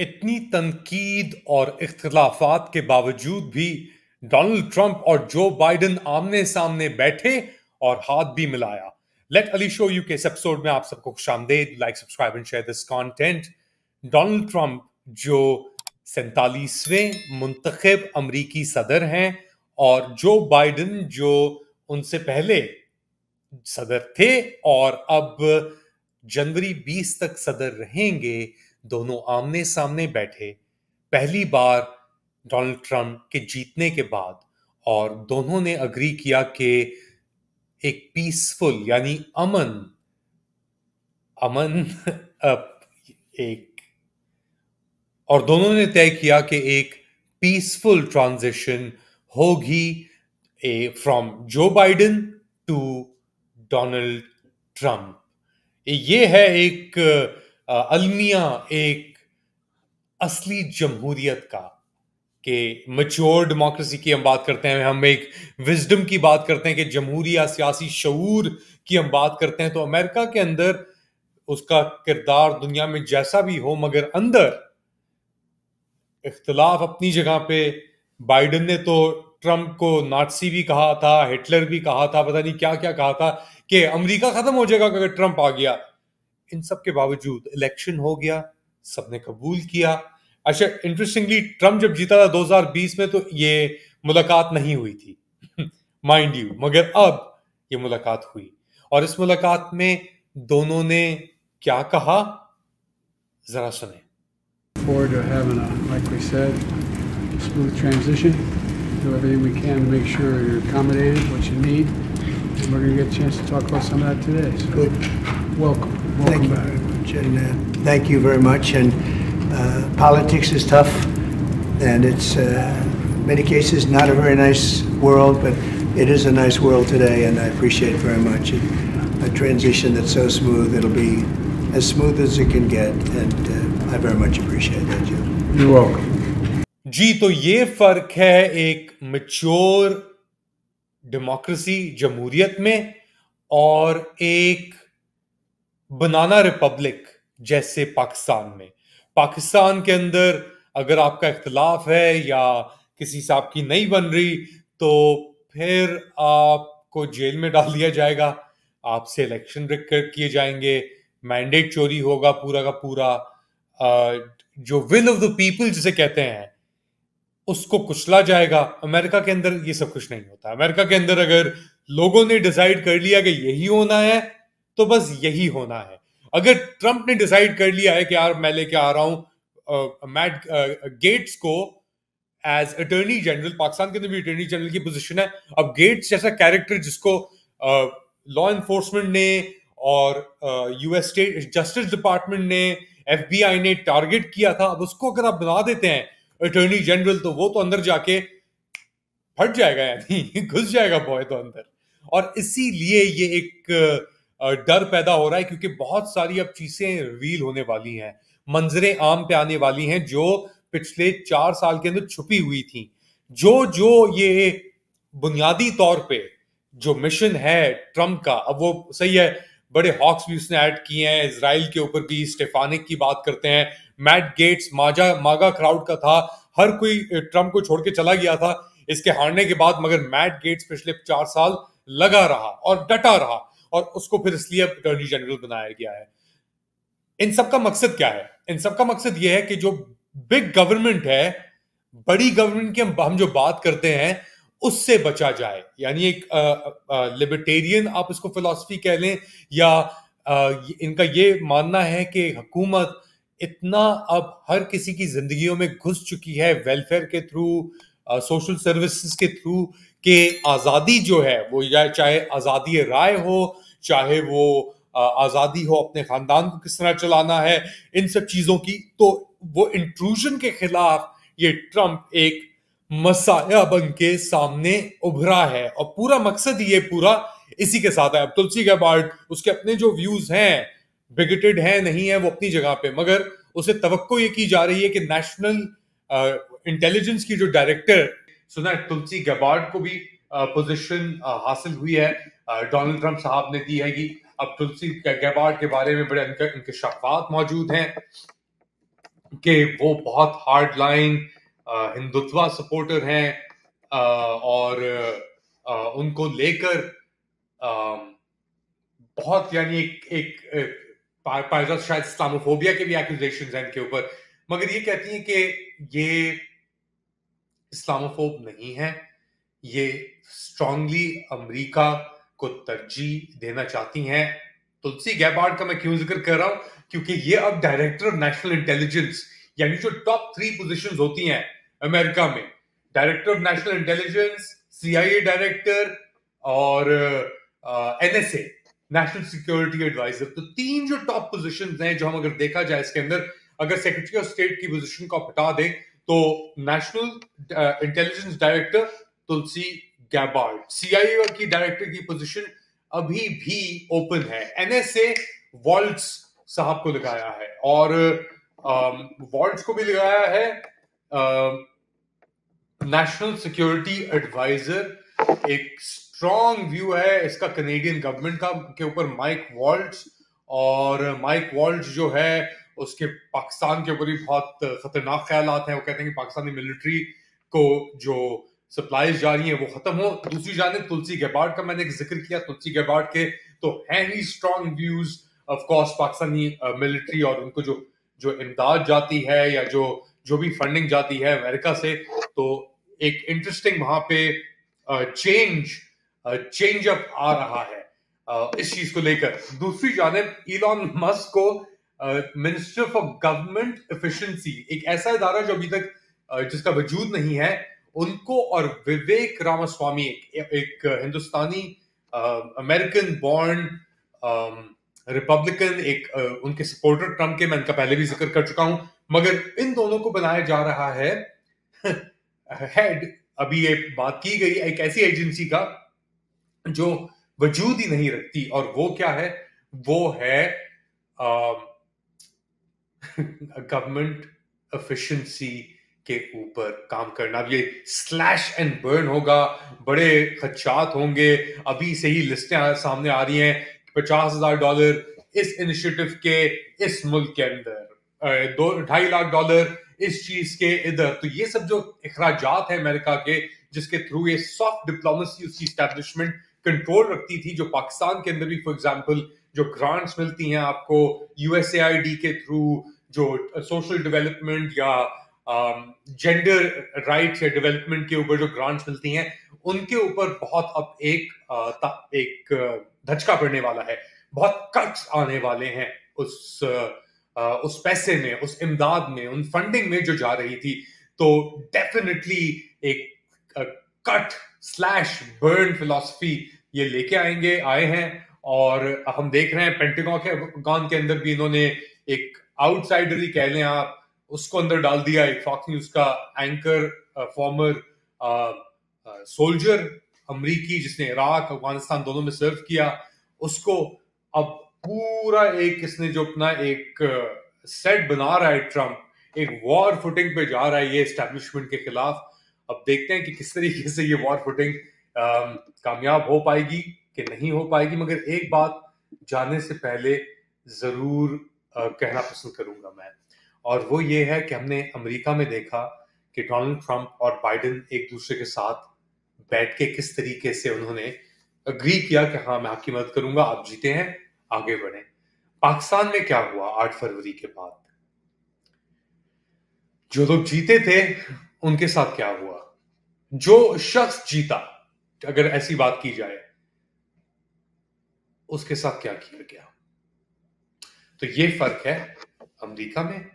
इतनी तनकीद और इख्तिलाफात के बावजूद भी डोनाल्ड ट्रंप और जो बाइडेन आमने सामने बैठे और हाथ भी मिलाया। लेट अली शो यू के इस एपिसोड में आप सबको खुशामदीद। Like, subscribe and share this content. Donald Trump जो 47वें मुंतखब अमरीकी सदर हैं और जो बाइडेन जो उनसे पहले सदर थे और अब जनवरी 20 तक सदर रहेंगे, दोनों आमने सामने बैठे पहली बार डोनाल्ड ट्रंप के जीतने के बाद, और दोनों ने अग्री किया कि एक पीसफुल यानी अमन अमन एक और दोनों ने तय किया कि एक पीसफुल ट्रांजिशन होगी from Joe Biden to Donald Trump. ये है एक अलमिया, एक असली जमहूरियत का, कि मैच्योर डेमोक्रेसी की हम बात करते हैं, हम एक विजडम की बात करते हैं, कि जमहूरी या सियासी शऊर की हम बात करते हैं। तो अमेरिका के अंदर उसका किरदार दुनिया में जैसा भी हो, मगर अंदर इख्तिलाफ अपनी जगह पे। बाइडेन ने तो ट्रंप को नाटसी भी कहा था, हिटलर भी कहा था, पता नहीं क्या क्या कहा था, कि अमेरिका खत्म हो जाएगा अगर ट्रंप आ गया। इन सब के बावजूद इलेक्शन हो गया, सबने कबूल किया। अच्छा, इंटरेस्टिंगली ट्रंप जब जीता था 2020 में तो ये मुलाकात नहीं हुई थी माइंड यू, मगर अब ये मुलाकात हुई और इस मुलाकात में दोनों ने क्या कहा, जरा सुने। Forward to having like we said, smooth transition. Do everything we can to make sure you're accommodated, what you need, and we're going to get a chance to talk about some of that today. So, good. Welcome Thank you back. very much, and thank you very much. And politics is tough, and it's in many cases not a very nice world, but it is a nice world today, and I appreciate it very much. A transition that's so smooth, it'll be as smooth as it can get, and I very much appreciate that, Jim. You're welcome. जी, तो ये फर्क है एक mature democracy जमहूरियत में और एक बनाना Republic जैसे पाकिस्तान में। पाकिस्तान के अंदर अगर आपका इख्तिलाफ है या किसी से आपकी नहीं बन रही, तो फिर आपको जेल में डाल दिया जाएगा, आपसे इलेक्शन रिक किए जाएंगे, मैंडेट चोरी होगा पूरा का पूरा, जो विल ऑफ द पीपल जिसे कहते हैं उसको कुचला जाएगा। अमेरिका के अंदर ये सब कुछ नहीं होता। अमेरिका के अंदर अगर लोगों ने डिसाइड कर लिया कि यही होना है तो बस यही होना है। अगर ट्रंप ने डिसाइड कर लिया है कि यार मैं लेके आ रहा हूं मैट गेट्स को एज अटॉर्नी जनरल, पाकिस्तान के अंदर भी अटॉर्नी जनरल की पोजीशन है। अब गेट्स जैसा कैरेक्टर जिसको लॉ एनफोर्समेंट ने और यूएस स्टेट जस्टिस डिपार्टमेंट ने, एफबीआई ने टारगेट किया था, अब उसको अगर आप बना देते हैं अटॉर्नी जनरल, तो वो तो अंदर जाके फट जाएगा, यानी घुस जाएगा बॉय तो अंदर। और इसीलिए ये एक डर पैदा हो रहा है, क्योंकि बहुत सारी अब चीजें रिवील होने वाली हैं, मंजरे आम पे आने वाली हैं जो पिछले 4 साल के अंदर छुपी हुई थी। जो ये बुनियादी तौर पे जो मिशन है ट्रंप का, अब वो सही है, बड़े हॉक्स भी उसने ऐड किए हैं, इजराइल के ऊपर भी स्टेफानिक की बात करते हैं, मैट गेट्स मागा क्राउड का था, हर कोई ट्रंप को छोड़ के चला गया था इसके हारने के बाद, मगर मैट गेट्स पिछले 4 साल लगा रहा और डटा रहा और उसको फिर इसलिए अटॉर्नी जनरल बनाया गया है। इन सब का मकसद क्या है? इन सब का मकसद यह है कि जो बिग गवर्नमेंट है, बड़ी गवर्नमेंट की हम जो बात करते हैं, उससे बचा जाए। यानी एक लिबर्टेरियन आप इसको फिलॉसफी कह लें, या इनका ये मानना है कि हुकूमत इतना अब हर किसी की जिंदगियों में घुस चुकी है वेलफेयर के थ्रू, सोशल सर्विसेज के थ्रू, कि आज़ादी जो है वो, या चाहे आज़ादी राय हो, चाहे वो आज़ादी हो अपने खानदान को किस तरह चलाना है, इन सब चीज़ों की, तो वो इंट्रूजन के खिलाफ ये ट्रंप एक मसाया बन के सामने उभरा है। और पूरा मकसद ये पूरा इसी के साथ है। अब तुलसी गैबार्ड, उसके अपने जो व्यूज हैं, बिगेटेड है नहीं है वो अपनी जगह पे, मगर उसे तवक्को ये की जा रही है कि नेशनल इंटेलिजेंस की जो डायरेक्टर, सुना है तुलसी गैबार्ड को भी पोजीशन हासिल हुई है, डोनाल्ड ट्रंप साहब ने दी है कि अब तुलसी गैबार्ड के बारे में बड़े इंकशाफात मौजूद हैं। कि वो बहुत हार्ड लाइन हिंदुत्व सपोर्टर हैं और उनको लेकर बहुत यानी एक पायजा शायद इस्लामोफोबिया के भी एक्यूजेशंस हैं इनके ऊपर, मगर ये कहती हैं कि ये इस्लामोफोब नहीं है, ये स्ट्रांगली अमेरिका को तरजीह देना चाहती हैं। तुलसी गैबार्ड का मैं क्यों जिक्र कर रहा हूं, क्योंकि ये अब डायरेक्टर ऑफ नेशनल इंटेलिजेंस, यानी जो टॉप 3 पोजीशंस होती हैं अमेरिका में, director of national intelligence, CIA director और NSA नेशनल सिक्योरिटी एडवाइजर, तो 3 जो टॉप पोजीशंस हैं, जो हम अगर देखा जाए इसके अंदर, अगर सेक्रेटरी ऑफ स्टेट की पोजीशन को हटा दे तो नेशनल इंटेलिजेंस डायरेक्टर तुलसी गैबार्ड, CIA की डायरेक्टर की पोजीशन अभी भी ओपन है। NSA वॉल्ट्स साहब को लगाया है और वॉल्ट्स को भी लगाया है नेशनल सिक्योरिटी एडवाइजर। एक स्ट्रॉन्ग व्यू है इसका कनेडियन गवर्नमेंट का के ऊपर माइक वॉल्ट्स, और माइक वॉल्ट्स जो है उसके पाकिस्तान के ऊपर भी बहुत खतरनाक ख्यालात हैं। वो कहते हैं कि पाकिस्तानी मिलिट्री को जो सप्लाईज जा रही हैं वो खत्म हो। दूसरी जानिब तुलसी गैबार्ड का मैंने जिक्र किया, तुलसी गैबार्ड के तो हैं ही strong views of course Pakistani military, और उनको जो इमदाद जाती है या जो भी फंडिंग जाती है अमेरिका से, तो एक इंटरेस्टिंग वहां पे चेंज अप आ रहा है इस चीज को लेकर। दूसरी जानिब इलॉन मस्क को मिनिस्टर फॉर गवर्नमेंट एफिशिएंसी, एक ऐसा इदारा जो अभी तक जिसका वजूद नहीं है, उनको और विवेक रामास्वामी, एक हिंदुस्तानी अमेरिकन बॉर्न रिपब्लिकन, एक उनके सपोर्टर ट्रम्प के, मैं इनका पहले भी जिक्र कर चुका हूं, मगर इन दोनों को बनाया जा रहा है हेड। अभी ये बात की गई एक ऐसी एजेंसी का जो वजूद ही नहीं रखती, और वो क्या है, वो है गवर्नमेंट एफिशिएंसी के ऊपर काम करना। अब ये स्लैश एंड बर्न होगा, बड़े खदशात होंगे। अभी से ही लिस्टें सामने आ रही हैं, $50,000 इस इनिशिएटिव के इस मुल्क के अंदर, $2.5 लाख इस चीज के इधर। तो ये सब जो इखराजात है अमेरिका के, जिसके थ्रू ये सॉफ्ट डिप्लोमेसी उसकी एस्टैब्लिशमेंट कंट्रोल रखती थी, जो पाकिस्तान के अंदर भी फॉर एग्जांपल जो ग्रांट्स मिलती हैं आपको USAID के थ्रू, जो सोशल डेवलपमेंट या जेंडर राइट्स या डेवलपमेंट के ऊपर जो ग्रांट्स मिलती हैं, उनके ऊपर बहुत अब एक धचका पड़ने वाला है, बहुत कट्स आने वाले हैं उस पैसे में, उस इमदाद में, उन फंडिंग में जो जा रही थी। तो डेफिनेटली एक कट स्लैश बर्न फिलॉसफी ये लेके आए हैं, और हम देख रहे हैं पेंटागन के अंदर भी इन्होंने एक आउटसाइडर ही कह लें आप, उसको अंदर डाल दिया, एक फॉक्स न्यूज का एंकर, फॉर्मर सोल्जर अमरीकी जिसने इराक अफगानिस्तान दोनों में सर्व किया, उसको अब पूरा एक इसने जो अपना एक सेट बना रहा है ट्रम्प, एक वॉर फुटिंग पे जा रहा है ये एस्टैब्लिशमेंट के खिलाफ। अब देखते हैं कि किस तरीके से ये वॉर फुटिंग कामयाब हो पाएगी कि नहीं हो पाएगी। मगर एक बात जाने से पहले जरूर कहना पसंद करूंगा मैं, और वो ये है कि हमने अमेरिका में देखा कि डोनाल्ड ट्रंप और बाइडेन एक दूसरे के साथ बैठ के किस तरीके से उन्होंने अग्री किया कि हाँ मैं आपकी मदद करूंगा, आप जीते हैं, आगे बढ़े। पाकिस्तान में क्या हुआ 8 फरवरी के बाद, जो लोग जीते थे उनके साथ क्या हुआ, जो शख्स जीता, अगर ऐसी बात की जाए, उसके साथ क्या किया गया। तो ये फर्क है अमेरिका में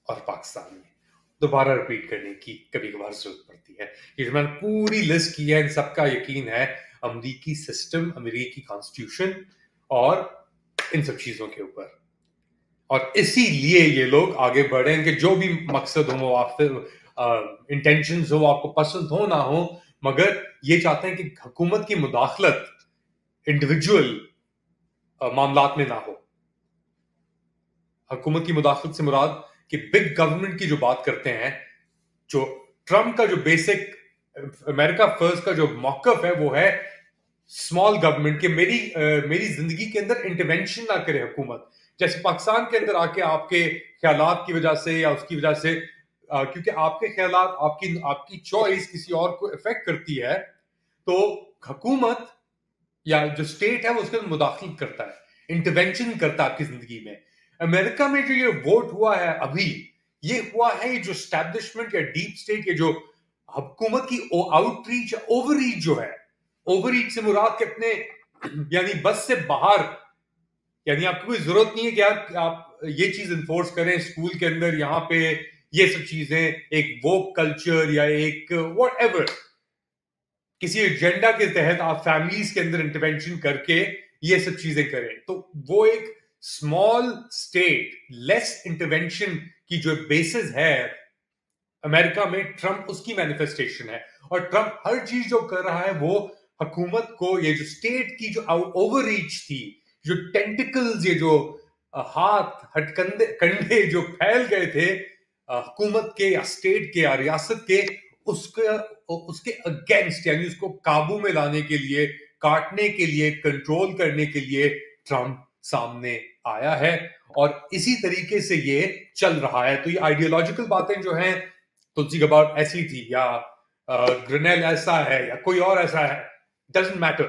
और पाकिस्तान में। दोबारा रिपीट करने की कभी कभार जरूरत पड़ती है। ये जो मैंने पूरी लिस्ट की है, इन सबका यकीन है अमेरिकी सिस्टम, अमेरिकी कॉन्स्टिट्यूशन और इन सब चीजों के ऊपर, और इसीलिए ये लोग आगे बढ़े कि जो भी मकसद हो, आपके इंटेंशंस हो, आपको पसंद हो ना हो, मगर ये चाहते हैं कि हुकूमत की मुदाखलत इंडिविजुअल मामलात में ना हो। हुकूमत की मुदाखलत से मुराद कि बिग गवर्नमेंट की जो बात करते हैं, जो ट्रम्प का जो बेसिक अमेरिका फर्स्ट का जो मौकफ है वो है स्मॉल गवर्नमेंट के, मेरी जिंदगी के अंदर इंटरवेंशन ना करे हुकूमत, जैसे पाकिस्तान के अंदर आके आपके ख्यालात की वजह से या उसकी वजह से, क्योंकि आपके ख्यालात, आपकी चॉइस किसी और को इफेक्ट करती है, तो हुकूमत या जो स्टेट है वो उसके अंदर मुदाखिल करता है, इंटरवेंशन करता है आपकी जिंदगी में। अमेरिका में जो ये वोट हुआ है अभी, ये हुआ है ये जो स्टैब्लिशमेंट या डीप स्टेट, ये जो हुकूमत की आउटरीच या ओवररीच जो है, ओवररीच से मुराद के अपने यानी बस से बाहर, यानी आपको कोई जरूरत नहीं है कि आप ये चीज इन्फोर्स करें स्कूल के अंदर, यहाँ पे ये सब चीजें, एक वोक कल्चर या एक व्हाटएवर, किसी एजेंडा के तहत आप फैमिलीज के अंदर इंटरवेंशन करके ये सब चीजें करें। तो वो एक स्मॉल स्टेट लेस इंटरवेंशन की जो बेसिस है अमेरिका में, ट्रंप उसकी मैनिफेस्टेशन है। और ट्रंप हर चीज जो कर रहा है वो हुकूमत को, ये जो स्टेट की जो ओवररीच थी, जो टेंटिकल्स, ये जो हाथ हटकंडे कंधे जो फैल गए थे हुकूमत के या स्टेट के या रियासत के, उसके अगेंस्ट, यानी उसको काबू में लाने के लिए, काटने के लिए, कंट्रोल करने के लिए ट्रंप सामने आया है। और इसी तरीके से ये चल रहा है। तो ये आइडियोलॉजिकल बातें जो हैं, तुलसी गबार्ड ऐसी थी या ग्रेनेल ऐसा है या कोई और ऐसा है, डजंट मैटर,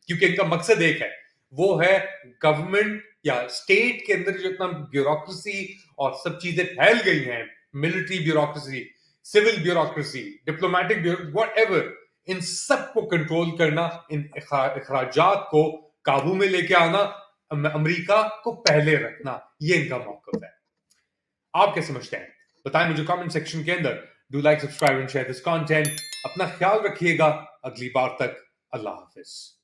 क्योंकि इनका मकसद एक है, वो है गवर्नमेंट या स्टेट के अंदर जितना ब्यूरोक्रेसी और सब चीजें फैल गई हैं, military bureaucracy, civil bureaucracy, diplomatic whatever, इन सब को कंट्रोल करना, इन अखराजात को काबू में लेके आना, अमेरिका को पहले रखना, ये इनका मौक़िफ़ है। आप क्या समझते हैं बताएं मुझे कमेंट सेक्शन के अंदर। Do like, subscribe and share this content. अपना ख्याल रखिएगा। अगली बार तक अल्लाह हाफिज।